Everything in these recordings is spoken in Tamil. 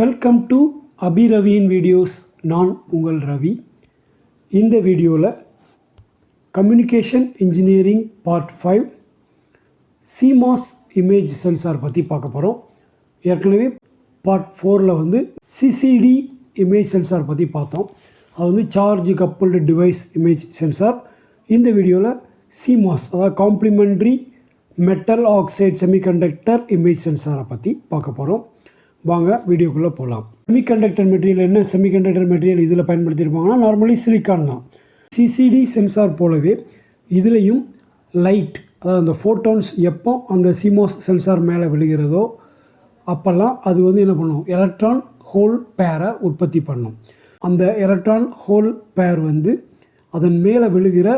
வெல்கம் டு அபி ரவியின் வீடியோஸ். நான் உங்கள் ரவி. இந்த வீடியோவில் communication engineering part 5 CMOS image sensor பற்றி பார்க்க போகிறோம். ஏற்கனவே பார்ட் 4ல் CCD இமேஜ் சென்சார் பற்றி பார்த்தோம். அது charge coupled device image sensor. இந்த வீடியோவில் CMOS அதாவது complementary metal oxide semiconductor image சென்சாரை பற்றி பார்க்க போகிறோம். வாங்க வீடியோக்குள்ளே போகலாம். செமிகண்டக்டர் மெட்டீரியல் என்ன? செமிகண்டக்டர் மெட்டீரியல் இதில் பயன்படுத்தியிருப்பாங்கன்னா நார்மலி சிலிக்கான் தான். சிசிடி சென்சார் போலவே இதுலேயும் லைட், அதாவது அந்த ஃபோட்டான்ஸ் எப்போ அந்த CMOS சென்சார் மேலே விழுகிறதோ அப்போல்லாம் அது என்ன பண்ணும்? எலக்ட்ரான் ஹோல் பேரை உற்பத்தி பண்ணும். அந்த எலக்ட்ரான் ஹோல் பேர் அதன் மேலே விழுகிற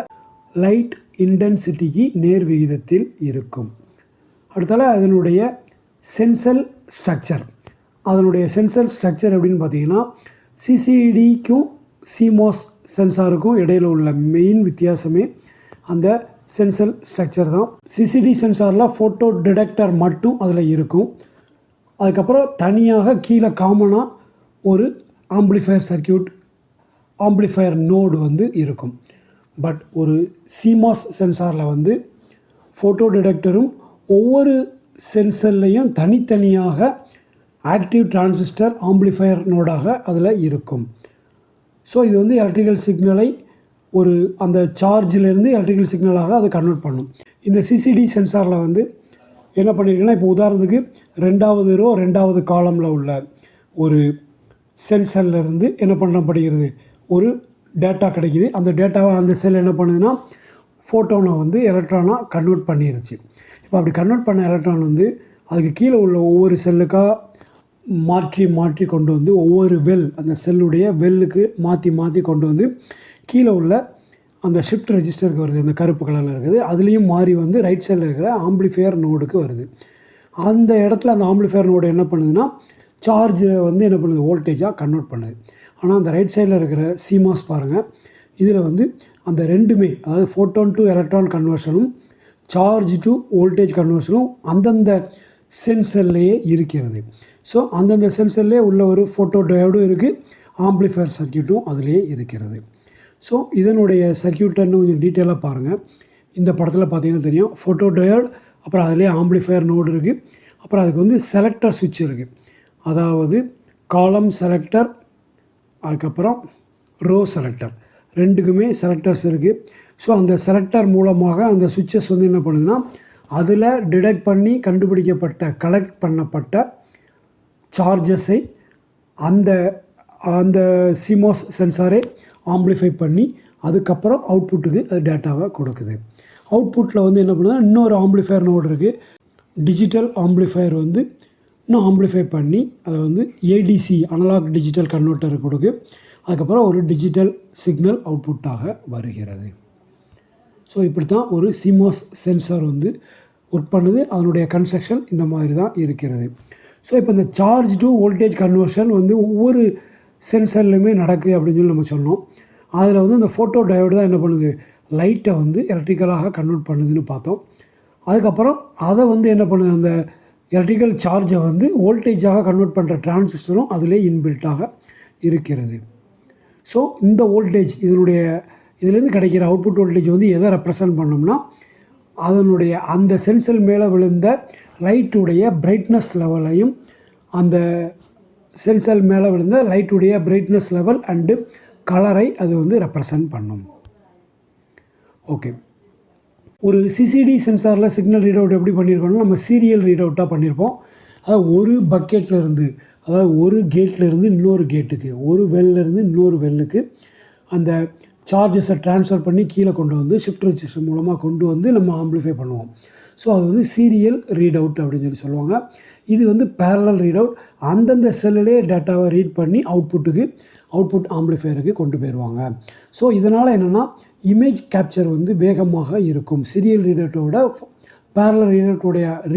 லைட் இன்டென்சிட்டிக்கு நேர் விகிதத்தில் இருக்கும். அடுத்தால அதனுடைய சென்சல் ஸ்ட்ரக்சர். அதனுடைய சென்சல் ஸ்ட்ரக்சர் எப்படின்னு பார்த்தீங்கன்னா, சிசிடிக்கும் CMOS சென்சாருக்கும் இடையில் உள்ள மெயின் வித்தியாசமே அந்த சென்சல் ஸ்ட்ரக்சர் தான். சிசிடி சென்சாரில் ஃபோட்டோ டிடெக்டர் மட்டும் அதில் இருக்கும். அதுக்கப்புறம் தனியாக கீழே காமனாக ஒரு ஆம்ப்ளிஃபயர் சர்க்கியூட், ஆம்ப்ளிஃபயர் நோடு இருக்கும். பட் ஒரு CMOS சென்சாரில் ஃபோட்டோ டிடெக்டரும் ஒவ்வொரு சென்சர்லேயும் தனித்தனியாக ஆக்டிவ் டிரான்சிஸ்டர் ஆம்ப்ளிஃபயர் நோடாக அதில் இருக்கும். ஸோ இது எலக்ட்ரிக்கல் சிக்னலை ஒரு அந்த சார்ஜிலேருந்து எலக்ட்ரிக்கல் சிக்னலாக அதை கன்வெர்ட் பண்ணும். இந்த சிசிடி சென்சாரில் என்ன பண்ணியிருக்குன்னா, இப்போ உதாரணத்துக்கு 2வது ரோ 2வது காலமில் உள்ள ஒரு சென்சர்லேருந்து என்ன பண்ணப்படுகிறது? ஒரு டேட்டா கிடைக்கிது. அந்த டேட்டாவை அந்த செல் என்ன பண்ணுதுன்னா ஃபோட்டோனை எலக்ட்ரானாக கன்வெர்ட் பண்ணிருச்சு. இப்போ அப்படி கன்வெர்ட் பண்ண எலக்ட்ரான் அதுக்கு கீழே உள்ள ஒவ்வொரு செல்லுக்காக மாற்றி கொண்டு ஒவ்வொரு வெல், அந்த செல்லுடைய வெல்லுக்கு மாற்றி கொண்டு கீழே உள்ள அந்த ஷிஃப்ட் ரெஜிஸ்டருக்கு வருது. அந்த கருப்பு கலரில் இருக்குது. அதுலேயும் மாறி ரைட் சைடில் இருக்கிற ஆம்ப்ளிஃபயர் நோடுக்கு வருது. அந்த இடத்துல அந்த ஆம்ப்ளிஃபயர் நோடு என்ன பண்ணுதுன்னா சார்ஜை என்ன பண்ணுது? வோல்டேஜாக கன்வெர்ட் பண்ணுது. ஆனால் அந்த ரைட் சைடில் இருக்கிற CMOS பாருங்கள், இதில் அந்த ரெண்டுமே, அதாவது ஃபோட்டான் டு எலக்ட்ரான் கன்வர்ஷனும் சார்ஜ் டு வோல்டேஜ் கன்வர்ஷனும் அந்தந்த சென்சர்லேயே இருக்கிறது. ஸோ அந்தந்த சென்சர்லேயே உள்ள ஒரு ஃபோட்டோ டயோடும் இருக்குது, ஆம்ப்ளிஃபயர் சர்க்கியூட்டும் அதிலே இருக்கிறது. ஸோ இதனுடைய சர்க்கியூட்டன்னு கொஞ்சம் டீட்டெயிலாக பாருங்கள். இந்த படத்தில் பார்த்தீங்கன்னா தெரியும். ஃபோட்டோ டயோட், அப்புறம் அதிலே ஆம்ப்ளிஃபயர் நோடு இருக்குது, அப்புறம் அதுக்கு செலக்டர் சுவிட்ச் இருக்குது. அதாவது காலம் செலக்டர், அதுக்கப்புறம் ரோ செலக்டர், ரெண்டுக்குமே செலக்டர்ஸ் இருக்குது. ஸோ அந்த செலக்டர் மூலமாக அந்த சுவிட்சஸ் என்ன பண்ணுதுன்னா, அதில் டிடெக்ட் பண்ணி கண்டுபிடிக்கப்பட்ட கலெக்ட் பண்ணப்பட்ட சார்ஜஸை அந்த அந்த CMOS சென்சாரே ஆம்ப்ளிஃபை பண்ணி அதுக்கப்புறம் அவுட்புட்டுக்கு அது டேட்டாவை கொடுக்குது. அவுட்புட்டில் என்ன பண்ணுதுன்னா, இன்னொரு ஆம்ப்ளிஃபயர் நோடு இருக்குது. டிஜிட்டல் ஆம்ப்ளிஃபயர் இன்னும் ஆம்ப்ளிஃபை பண்ணி அதை ADC அனலாக் டிஜிட்டல் கன்வெர்ட்டர் கொடுக்கு. அதுக்கப்புறம் ஒரு டிஜிட்டல் சிக்னல் அவுட்புட்டாக வருகிறது. ஸோ இப்படி தான் ஒரு CMOS சென்சார் ஒர்க் பண்ணுது. அதனுடைய கன்ஸ்ட்ரக்ஷன் இந்த மாதிரி தான் இருக்கிறது. ஸோ இப்போ இந்த சார்ஜ் டு வோல்டேஜ் கன்வர்ஷன் ஒவ்வொரு சென்சர்லையுமே நடக்குது அப்படின்னு சொல்லி நம்ம சொன்னோம். அதில் இந்த ஃபோட்டோ டயோடு தான் என்ன பண்ணுது? லைட்டை எலக்ட்ரிக்கலாக கன்வெர்ட் பண்ணுதுன்னு பார்த்தோம். அதுக்கப்புறம் அதை என்ன பண்ணுது? அந்த எலக்ட்ரிக்கல் சார்ஜை வோல்டேஜாக கன்வெர்ட் பண்ணுற டிரான்சிஸ்டரும் அதிலே இன்பில்ட்டாக இருக்கிறது. ஸோ இந்த வோல்டேஜ் இதுலேருந்து கிடைக்கிற அவுட்புட் வோல்டேஜ் எதை ரெப்ரசன்ட் பண்ணோம்னா, அதனுடைய அந்த சென்சர் மேலே விழுந்த லைட்டுடைய பிரைட்னஸ் லெவலையும், அந்த சென்சர் மேலே விழுந்த லைட்டுடைய பிரைட்னஸ் லெவல் அண்டு கலரை அது ரெப்ரசன்ட் பண்ணும். ஓகே, ஒரு சிசிடி சென்சாரில் சிக்னல் ரீட் அவுட் எப்படி பண்ணியிருக்கோம்னா, நம்ம சீரியல் ரீட் அவுட்டாக பண்ணியிருப்போம். அதாவது ஒரு பக்கெட்லேருந்து, அதாவது ஒரு கேட்லேருந்து இன்னொரு கேட்டுக்கு, ஒரு வெல்லேருந்து இன்னொரு வெல்லுக்கு அந்த சார்ஜஸை ட்ரான்ஸ்ஃபர் பண்ணி கீழே கொண்டு ஷிஃப்ட் ரெஜிஸ்டர் மூலமாக கொண்டு நம்ம ஆம்ப்ளிஃபை பண்ணுவோம். ஸோ அது சீரியல் ரீட் அவுட் அப்படின்னு சொல்லி சொல்லுவாங்க. இது பேரலல் ரீட் அவுட். அந்தந்த செல்லிலே டேட்டாவை ரீட் பண்ணி அவுட்புட் ஆம்ப்ளிஃபயருக்கு கொண்டு போயிடுவாங்க. ஸோ இதனால் என்னென்னா, இமேஜ் கேப்சர் வேகமாக இருக்கும். சீரியல் ரீட் அவுட்டோட பேரலல்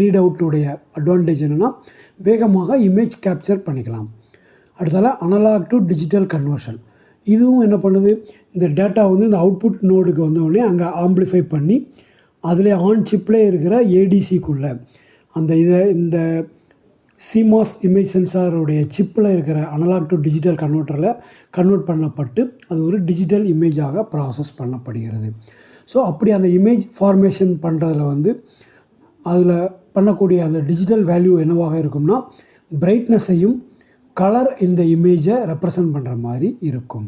ரீட் அவுட்டுடைய அட்வான்டேஜ் என்னென்னா, வேகமாக இமேஜ் கேப்சர் பண்ணிக்கலாம். அடுத்தால அனலாக் டு டிஜிட்டல் கன்வர்ஷன். இதுவும் என்ன பண்ணுது? இந்த டேட்டா இந்த அவுட்புட் நோடுக்கு வந்தோடனே அங்கே ஆம்ப்ளிஃபை பண்ணி அதில் ஆன் சிப்லேயே இருக்கிற ADCக்குள்ளே அந்த இந்த CMOS இமேஜ் சென்சாருடைய சிப்பில் இருக்கிற அனலாக் டு டிஜிட்டல் கன்வெர்ட்டரில் கன்வெர்ட் பண்ணப்பட்டு அது ஒரு டிஜிட்டல் இமேஜாக ப்ராசஸ் பண்ணப்படுகிறது. ஸோ அப்படி அந்த இமேஜ் ஃபார்மேஷன் பண்ணுறதுல வந்து அதில் பண்ணக்கூடிய அந்த டிஜிட்டல் வேல்யூ என்னவாக இருக்கும்னா பிரைட்னஸையும் கலர் இந்த இமேஜை ரெப்ரசன்ட் பண்ணுற மாதிரி இருக்கும்.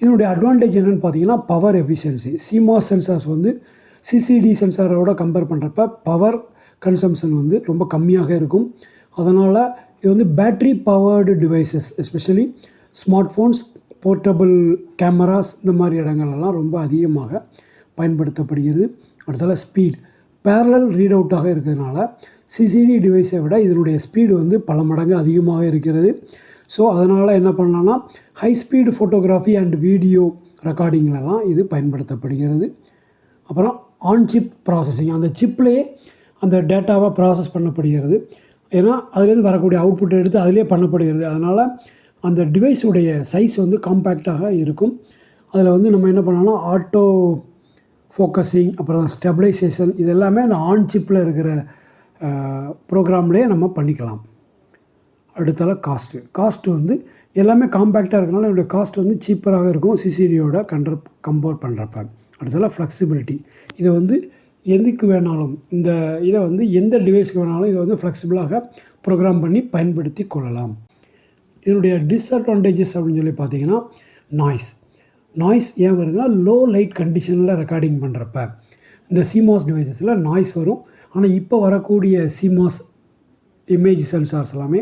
இதனுடைய அட்வான்டேஜ் என்னென்னு பார்த்தீங்கன்னா பவர் எஃபிஷியன்சி. CMOS சென்சார்ஸ் வந்து CCD சென்சாரோட கம்பேர் பண்ணுறப்ப பவர் கன்சம்ஷன் வந்து ரொம்ப கம்மியாக இருக்கும். அதனால் இது வந்து battery powered devices especially smart phones, portable cameras இந்த மாதிரி இடங்கள்லாம் ரொம்ப அதிகமாக பயன்படுத்தப்படுகிறது. அடுத்தால ஸ்பீட் பேரலல் ரீட் அவுட்டாக இருக்கிறதுனால CCD டிவைஸை விட இதனுடைய ஸ்பீடு வந்து பல மடங்கு அதிகமாக இருக்கிறது. ஸோ அதனால் என்ன பண்ணலான்னா high speed photography and video ரெக்கார்டிங்லலாம் இது பயன்படுத்தப்படுகிறது. அப்புறம் ஆன் சிப் ப்ராசஸிங், அந்த சிப்லேயே அந்த டேட்டாவை ப்ராசஸ் பண்ணப்படுகிறது. ஏன்னா அதுலேருந்து வரக்கூடிய அவுட்புட்டை எடுத்து அதிலே பண்ணப்படுகிறது. அதனால் அந்த டிவைஸுடைய சைஸ் வந்து காம்பேக்டாக இருக்கும். அதில் வந்து நம்ம என்ன பண்ணோம்னா ஆட்டோ ஃபோக்கஸிங், அப்புறம் ஸ்டெபிலைசேஷன், இது எல்லாமே அந்த ஆன் சிப்பில் இருக்கிற ப்ரோக்ராம்லேயே நம்ம பண்ணிக்கலாம். அடுத்தால காஸ்ட்டு வந்து எல்லாமே காம்பேக்டாக இருக்கனால என்னுடைய காஸ்ட் வந்து சீப்பராக இருக்கும் CCDயோட கம்பேர் பண்ணுறப்ப. அடுத்தால ஃப்ளெக்சிபிலிட்டி, இதை வந்து எதுக்கு வேணாலும் இந்த இதை வந்து எந்த டிவைஸ்க்கு வேணாலும் இதை வந்து ஃப்ளெக்சிபிளாக ப்ரோக்ராம் பண்ணி பயன்படுத்தி கொள்ளலாம். இதனுடைய டிஸ்அட்வான்டேஜஸ் அப்படின்னு சொல்லி பார்த்தீங்கன்னா நாய்ஸ் ஏன் வருதுன்னா லோ லைட் கண்டிஷனில் ரெக்கார்டிங் பண்ணுறப்ப இந்த CMOS டிவைசஸில் நாய்ஸ் வரும். ஆனால் இப்போ வரக்கூடிய CMOS இமேஜ் சென்சார்ஸ் எல்லாமே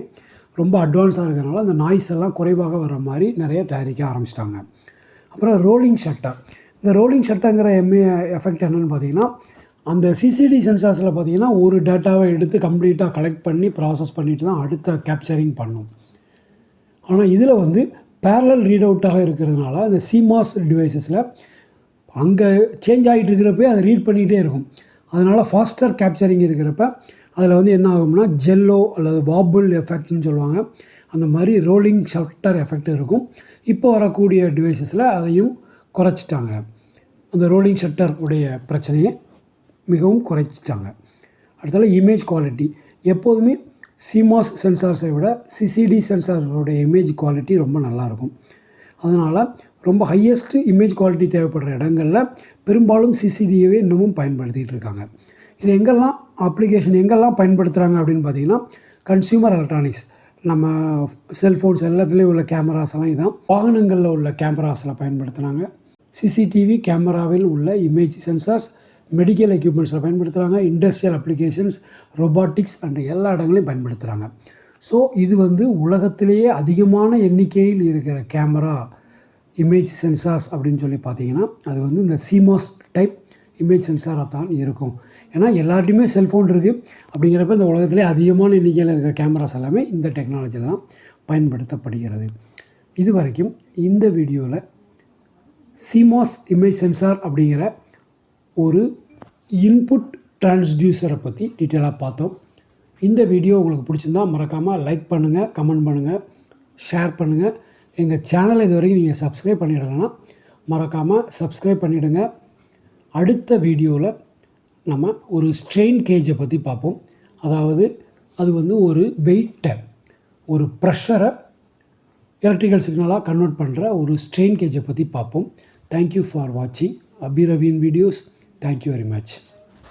ரொம்ப அட்வான்ஸாக இருக்கிறதுனால அந்த நாய்ஸ் எல்லாம் குறைவாக வர மாதிரி நிறைய தயாரிக்க ஆரம்பிச்சிட்டாங்க. அப்புறம் ரோலிங் ஷட்டர், இந்த ரோலிங் ஷட்டருங்கிற எஃபெக்ட் என்னென்னு பார்த்தீங்கன்னா அந்த CCD சென்சார்ஸில் பார்த்தீங்கன்னா ஒரு டேட்டாவை எடுத்து கம்ப்ளீட்டாக கலெக்ட் பண்ணி ப்ராசஸ் பண்ணிட்டு தான் அடுத்த கேப்சரிங் பண்ணும். ஆனால் இதில் வந்து பேரலல் ரீட் அவுட்டாக இருக்கிறதுனால அந்த CMOS டிவைசஸில் அங்கே சேஞ்ச் ஆகிட்டு இருக்கிறப்ப அதை ரீட் பண்ணிகிட்டே இருக்கும். அதனால் ஃபாஸ்டர் கேப்சரிங் இருக்கிறப்ப அதில் வந்து என்ன ஆகும்னா ஜெல்லோ அல்லது வாபிள் எஃபெக்ட்னு சொல்லுவாங்க, அந்த மாதிரி ரோலிங் ஷட்டர் எஃபெக்ட் இருக்கும். இப்போ வரக்கூடிய டிவைசஸில் அதையும் குறைச்சிட்டாங்க. அந்த ரோலிங் ஷட்டர் உடைய பிரச்சனையை மிகவும் குறைச்சிட்டாங்க. அடுத்தால இமேஜ் குவாலிட்டி, எப்போதுமே CMOS சென்சார்ஸை விட CCD சென்சார்ஸோடைய இமேஜ் குவாலிட்டி ரொம்ப நல்லாயிருக்கும். அதனால் ரொம்ப ஹையஸ்ட்டு இமேஜ் குவாலிட்டி தேவைப்படுற இடங்களில் பெரும்பாலும் CCDயவே இன்னமும் பயன்படுத்திகிட்டு இருக்காங்க. இது எங்கெல்லாம் பயன்படுத்துகிறாங்க அப்படின்னு பார்த்தீங்கன்னா கன்சியூமர் எலக்ட்ரானிக்ஸ், நம்ம செல்ஃபோன்ஸ் எல்லாத்துலேயும் உள்ள கேமராஸ் எல்லாம் இதான். வாகனங்களில் உள்ள கேமராஸில் பயன்படுத்துகிறாங்க. CCTV கேமராவில் உள்ள இமேஜ் சென்சார்ஸ் மெடிக்கல் எக்யூப்மெண்ட்ஸில் பயன்படுத்துகிறாங்க. இண்டஸ்ட்ரியல் அப்ளிகேஷன்ஸ், ரொபாட்டிக்ஸ் அண்ட் எல்லா இடங்களையும் பயன்படுத்துகிறாங்க. ஸோ இது வந்து உலகத்திலேயே அதிகமான எண்ணிக்கையில் இருக்கிற கேமரா இமேஜ் சென்சார்ஸ் அப்படின்னு சொல்லி பார்த்தீங்கன்னா அது வந்து இந்த CMOS டைப் இமேஜ் சென்சாராக தான் இருக்கும். ஏன்னா எல்லார்ட்டையுமே செல்ஃபோன் இருக்குது. அப்படிங்கிறப்ப இந்த உலகத்திலே அதிகமான எண்ணிக்கையில் இருக்கிற கேமராஸ் எல்லாமே இந்த டெக்னாலஜியில் தான் பயன்படுத்தப்படுகிறது. இது வரைக்கும் இந்த வீடியோவில் CMOS இமேஜ் சென்சார் அப்படிங்கிற ஒரு இன்புட் டிரான்ஸ்டியூசரை பற்றி டீட்டெயிலாக பார்த்தோம். இந்த வீடியோ உங்களுக்கு பிடிச்சிருந்தா மறக்காமல் லைக் பண்ணுங்கள், கமெண்ட் பண்ணுங்கள், ஷேர் பண்ணுங்கள். எங்கள் சேனலை இது வரைக்கும் நீங்கள் சப்ஸ்கிரைப் பண்ணிடலைன்னா மறக்காமல் சப்ஸ்கிரைப் பண்ணிவிடுங்க. அடுத்த வீடியோவில் நம்ம ஒரு ஸ்ட்ரெயின் கேஜை பற்றி பார்ப்போம். அதாவது அது வந்து ஒரு வெயிட்டை, ஒரு ப்ரெஷரை எலக்ட்ரிக்கல் சிக்னலாக கன்வெர்ட் பண்ணுற ஒரு ஸ்ட்ரெயின் கேஜை பற்றி பார்ப்போம். தேங்க்யூ ஃபார் வாட்சிங் அபிரவின் videos. Thank you very much.